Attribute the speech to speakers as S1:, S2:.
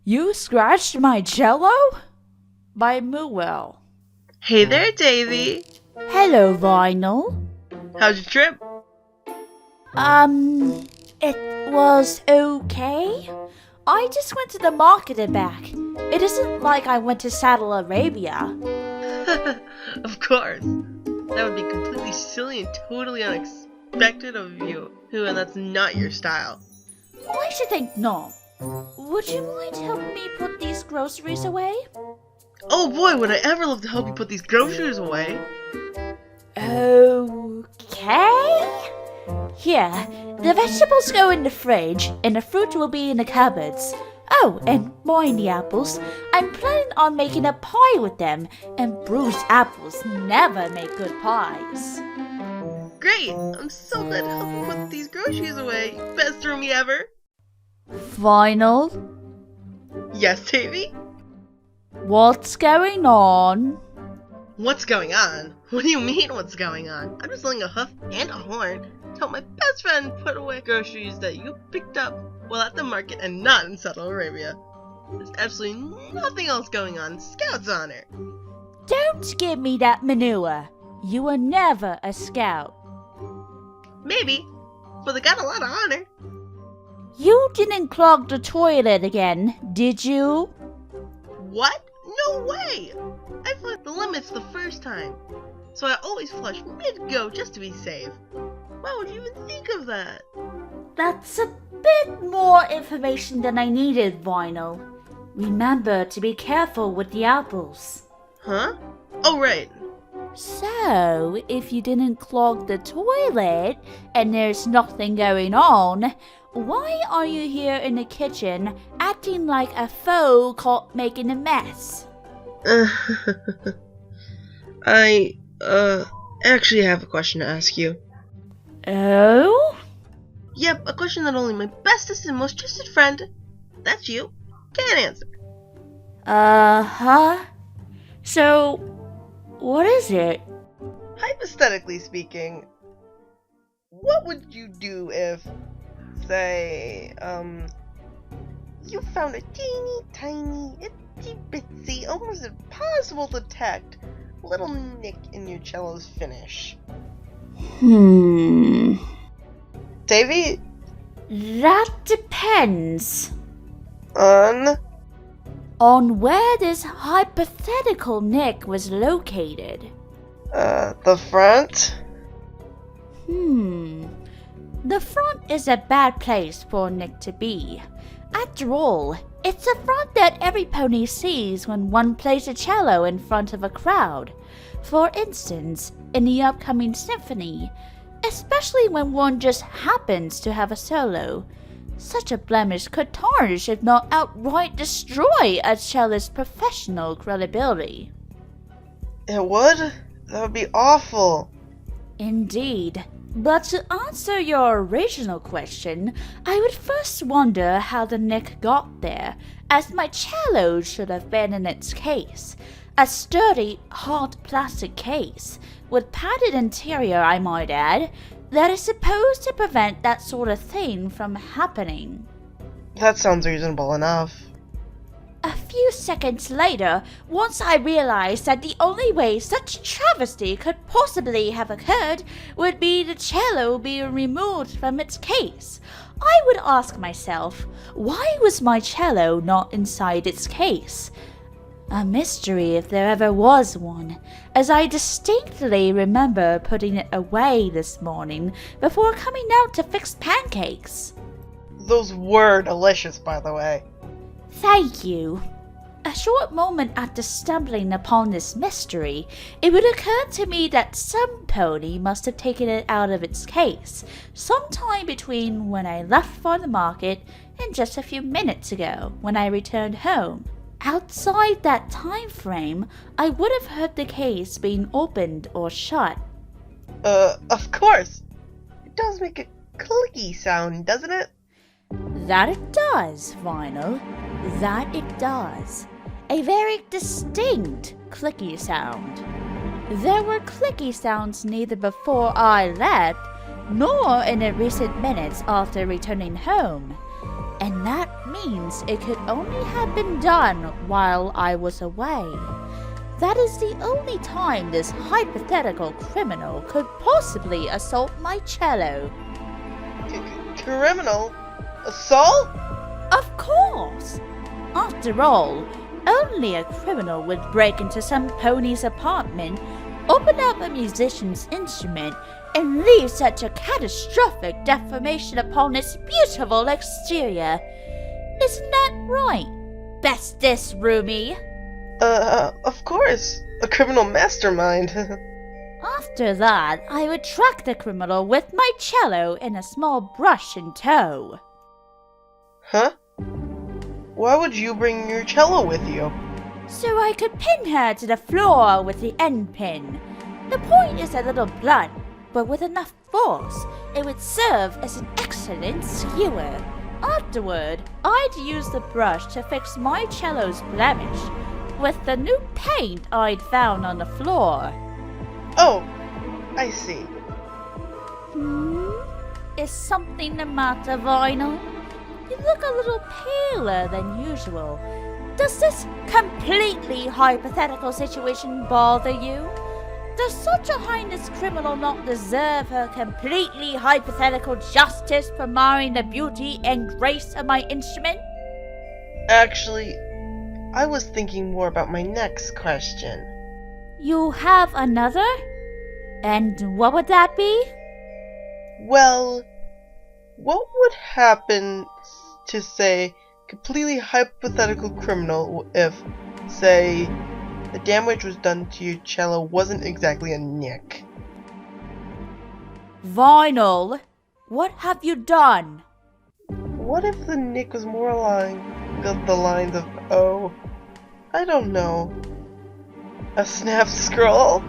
S1: You scratched my cello? By Moowell.
S2: Hey there, Davy.
S1: Hello, Vinyl.
S2: How's your trip?
S1: It was okay. I just went to the market and back. It isn't like I went to Saddle Arabia.
S2: Of course. That would be completely silly and totally unexpected of you, and that's not your style.
S1: I should think not. Would you mind helping me put these groceries away?
S2: Oh boy, would I ever love to help you put these groceries away.
S1: Okay. Here, the vegetables go in the fridge, and the fruit will be in the cupboards. Oh, and mind the apples. I'm planning on making a pie with them, and bruised apples never make good pies.
S2: Great! I'm so glad to help you put these groceries away. Best roomie ever.
S1: Vinyl?
S2: Yes, Davy?
S1: What's going on?
S2: What's going on? What do you mean, what's going on? I'm just letting a hoof and a horn to help my best friend put away groceries that you picked up while at the market and not in Saddle Arabia. There's absolutely nothing else going on. Scout's honor.
S1: Don't give me that manure. You were never a scout.
S2: Maybe, but they got a lot of honor.
S1: You didn't clog the toilet again, did you?
S2: What? No way! I flushed the limits the first time, so I always flush mid-go just to be safe. Why would you even think of that?
S1: That's a bit more information than I needed, Vinyl. Remember to be careful with the apples.
S2: Huh? Oh, right.
S1: So, if you didn't clog the toilet and there's nothing going on, why are you here in the kitchen acting like a foe caught making a mess?
S2: I actually have a question to ask you.
S1: Oh?
S2: Yep, a question that only my bestest and most trusted friend, that's you, can answer.
S1: Uh-huh. So, what is it?
S2: Hypothetically speaking, what would you do if, say, you found a teeny tiny, itsy bitsy, almost impossible to detect little nick in your cello's finish? Davy?
S1: That depends.
S2: On
S1: where this hypothetical nick was located.
S2: The front?
S1: The front is a bad place for a nick to be. After all, it's a front that every pony sees when one plays a cello in front of a crowd. For instance, in the upcoming symphony, especially when one just happens to have a solo. Such a blemish could tarnish, if not outright destroy, a cellist's professional credibility.
S2: It would? That would be awful.
S1: Indeed. But to answer your original question, I would first wonder how the nick got there, as my cello should have been in its case. A sturdy, hard plastic case, with padded interior, I might add, that is supposed to prevent that sort of thing from happening.
S2: That sounds reasonable enough.
S1: A few seconds later, once I realized that the only way such travesty could possibly have occurred would be the cello being removed from its case, I would ask myself, why was my cello not inside its case? A mystery if there ever was one, as I distinctly remember putting it away this morning before coming out to fix pancakes.
S2: Those were delicious, by the way.
S1: Thank you. A short moment after stumbling upon this mystery, it would occur to me that some pony must have taken it out of its case, sometime between when I left for the market and just a few minutes ago when I returned home. Outside that time frame, I would have heard the case being opened or shut.
S2: Of course. It does make a clicky sound, doesn't it?
S1: That it does, Vinyl. That it does. A very distinct clicky sound. There were clicky sounds neither before I left, nor in the recent minutes after returning home. And that means it could only have been done while I was away. That is the only time this hypothetical criminal could possibly assault my cello.
S2: Criminal? Assault?
S1: Of course! After all, only a criminal would break into some pony's apartment, open up a musician's instrument, and leave such a catastrophic deformation upon its beautiful exterior. Isn't that right, Bestest Roomie?
S2: Of course. A criminal mastermind.
S1: After that, I would track the criminal with my cello and a small brush in tow.
S2: Huh? Why would you bring your cello with you?
S1: So I could pin her to the floor with the end pin. The point is a little blunt, but with enough force, it would serve as an excellent skewer. Afterward, I'd use the brush to fix my cello's blemish with the new paint I'd found on the floor.
S2: Oh, I see.
S1: Is something the matter, Vinyl? You look a little paler than usual. Does this completely hypothetical situation bother you? Does such a heinous criminal not deserve her completely hypothetical justice for marring the beauty and grace of my instrument?
S2: Actually, I was thinking more about my next question.
S1: You have another? And what would that be?
S2: Well, what would happen to, say, completely hypothetical criminal if, say, the damage was done to your cello wasn't exactly a nick?
S1: Vinyl, what have you done?
S2: What if the nick was more along the lines of, I don't know, a snap scroll?